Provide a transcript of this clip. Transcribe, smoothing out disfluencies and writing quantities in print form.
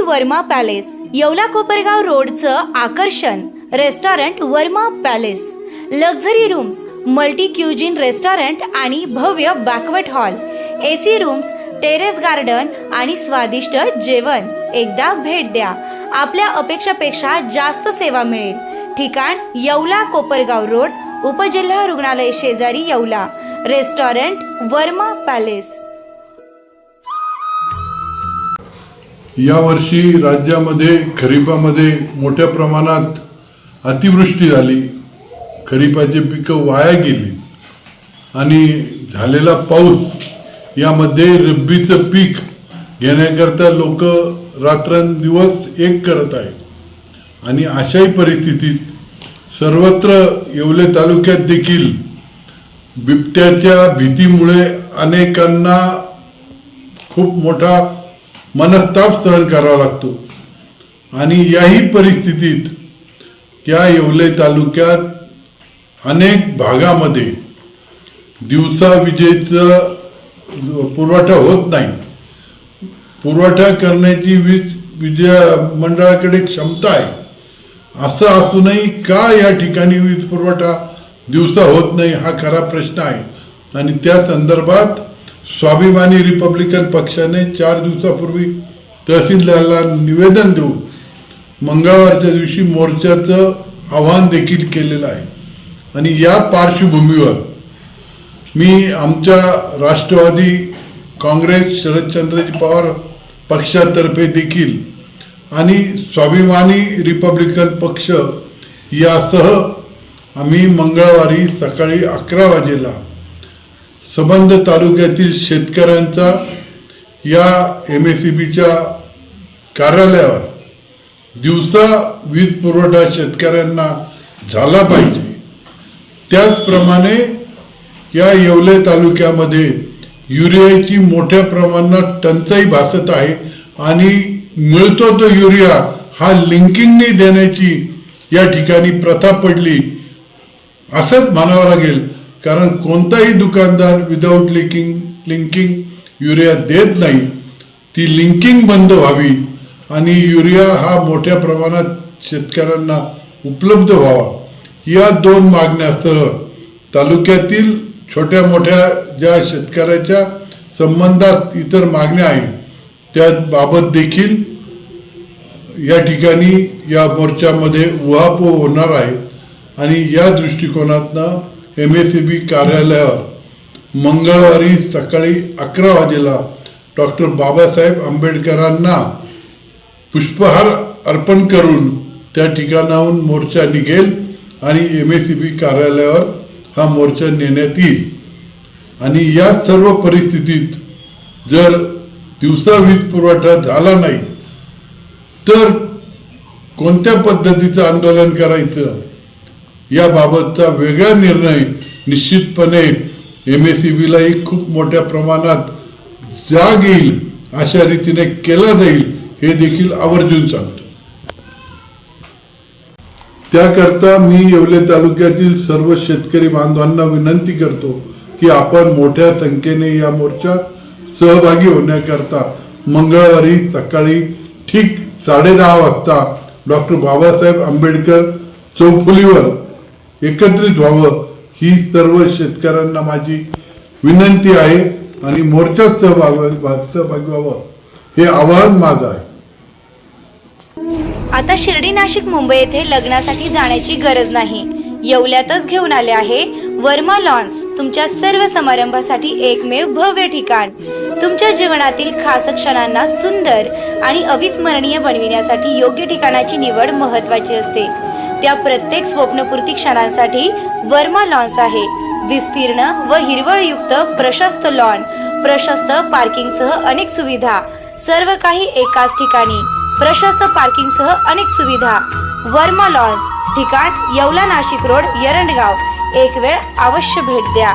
Verma palace, Yeola Kopargaon रोडचं आकर्षण restaurant Verma palace, luxury rooms, multi cuisine restaurant आणि भव्य banquet hall, AC rooms, terrace garden आणि स्वादिष्ट जेवण. एकदा भेट द्या. आपल्या अपेक्षापेक्षा जास्त सेवा मिळेल. ठिकाण येवला कोपरगाव रोड, उपजिल्हा रुग्णालय शेजारी येवला. Restaurant Verma palace. यावर्षी राज्यामध्ये खरीपामध्ये मोठ्या प्रमाणात अतिवृष्टी झाली. खरीपाची पिकं वाया गेली आणि झालेला पाऊस यामध्ये रब्बीचं पीक घेण्याकरता लोक रात्रंदिवस एक करत आहेत. आणि अशाही परिस्थितीत सर्वत्र येवले तालुक्यात देखील बिबट्याच्या भीतीमुळे अनेकांना खूप मोठा मनस्ताप सहन करावा लागतो. आणि याही परिस्थितीत त्या येवले तालुक्यात अनेक भागामध्ये दिवसा विजेचा पुरवठा होत नाही. पुरवठा करण्याची वीज मंडळाकडे क्षमता आहे. असं असूनही का या ठिकाणी वीज पुरवठा दिवसा होत नाही हा खरा प्रश्न आहे. आणि त्या संदर्भात स्वाभिमानी रिपब्लिकन पक्षाने 4 दिवसापूर्वी तहसीलदाराला निवेदन देऊन मंगळवारच्या दिवशी मोर्चाचं आवाहन देखील केलेलं आहे. आणि या पार्श्वभूमीवर मी आमच्या राष्ट्रवादी काँग्रेस शरदचंद्रजी पवार पक्षातर्फे देखील आणि स्वाभिमानी रिपब्लिकन पक्ष यासह आम्ही मंगळवारी सकाळी 11 वाजेला संबंध तालुक्यातील शेतकऱ्यांचा या MSEBच्या कार्यालयावर दिवसा वीज पुरवठा शेतकऱ्यांना झाला पाहिजे. त्याचप्रमाणे या येवले तालुक्यामध्ये युरियाची मोठ्या प्रमाणात टंचाई भासत आहे आणि मिळतो तो युरिया हा लिंकिंगने देण्याची या ठिकाणी प्रथा पडली असंच म्हणावं लागेल. कारण कोणताही दुकानदार विदाऊट लिंकिंग युरिया देत नाही. ती लिंकिंग बंद व्हावी आणि युरिया हा मोठ्या प्रमाणात शेतकऱ्यांना उपलब्ध व्हावा या 2 मागण्यासह तालुक्यातील छोट्या मोठ्या ज्या शेतकऱ्याच्या संबंधात इतर मागण्या आहेत त्याबाबत देखील या ठिकाणी या मोर्चामध्ये उहापोह होणार आहे. आणि या दृष्टिकोनातनं MSEB कार्यालयावर मंगळवारी सकाळी 11 वाजेला डॉक्टर बाबासाहेब आंबेडकरांना पुष्पहार अर्पण करून त्या ठिकाणाहून मोर्चा निघेल आणि MSEB कार्यालयावर हा मोर्चा नेण्यात येईल. आणि या सर्व परिस्थितीत जर दिवसा वीज पुरवठा झाला नाही तर कोणत्या पद्धतीचं आंदोलन करायचं याबाबतचा वेगळा निर्णय निश्चितपणे MSEBलाही खूप मोठ्या प्रमाणात जाग येईल अशा रीतीने केला जाईल हे देखील आवर्जून सांगतो. त्याकरता मी येवले तालुक्यातील सर्व शेतकरी बांधवांना विनंती करतो की आपण मोठ्या संख्येने या मोर्चात सहभागी होण्याकरता मंगळवारी सकाळी ठीक 10:30 वाजता डॉक्टर बाबासाहेब आंबेडकर चौफुलीवर एकत्रित व्हावं ही सर्व शेतकऱ्यांना माझी विनंती आहे. आणि मोर्चात सहभागी व्हावं हे आवाहन माझं आहे. आता शिर्डी, नाशिक, मुंबई येथे लग्नासाठी जाण्याची गरज नाही. येवल्यातच घेऊन आले आहे वर्मा लॉन्स. तुमच्या सर्व समारंभासाठी एकमेव भव्य ठिकाण. तुमच्या जीवनातील खास क्षणांना सुंदर आणि अविस्मरणीय बनविण्यासाठी योग्य ठिकाणाची निवड महत्त्वाची असते. त्या प्रत्येक स्वप्नपूर्ती क्षणांसाठी वर्मा लॉन्स आहे. विस्तीर्ण व हिरवळयुक्त प्रशस्त लॉन, प्रशस्त पार्किंगसह अनेक सुविधा, सर्व काही एकाच ठिकाणी. प्रशस्त पार्किंगसह अनेक सुविधा. वर्मा लॉन्स. ठिकाण येवला, नाशिक रोड, यरंडगाव. एक वेळ अवश्य भेट द्या.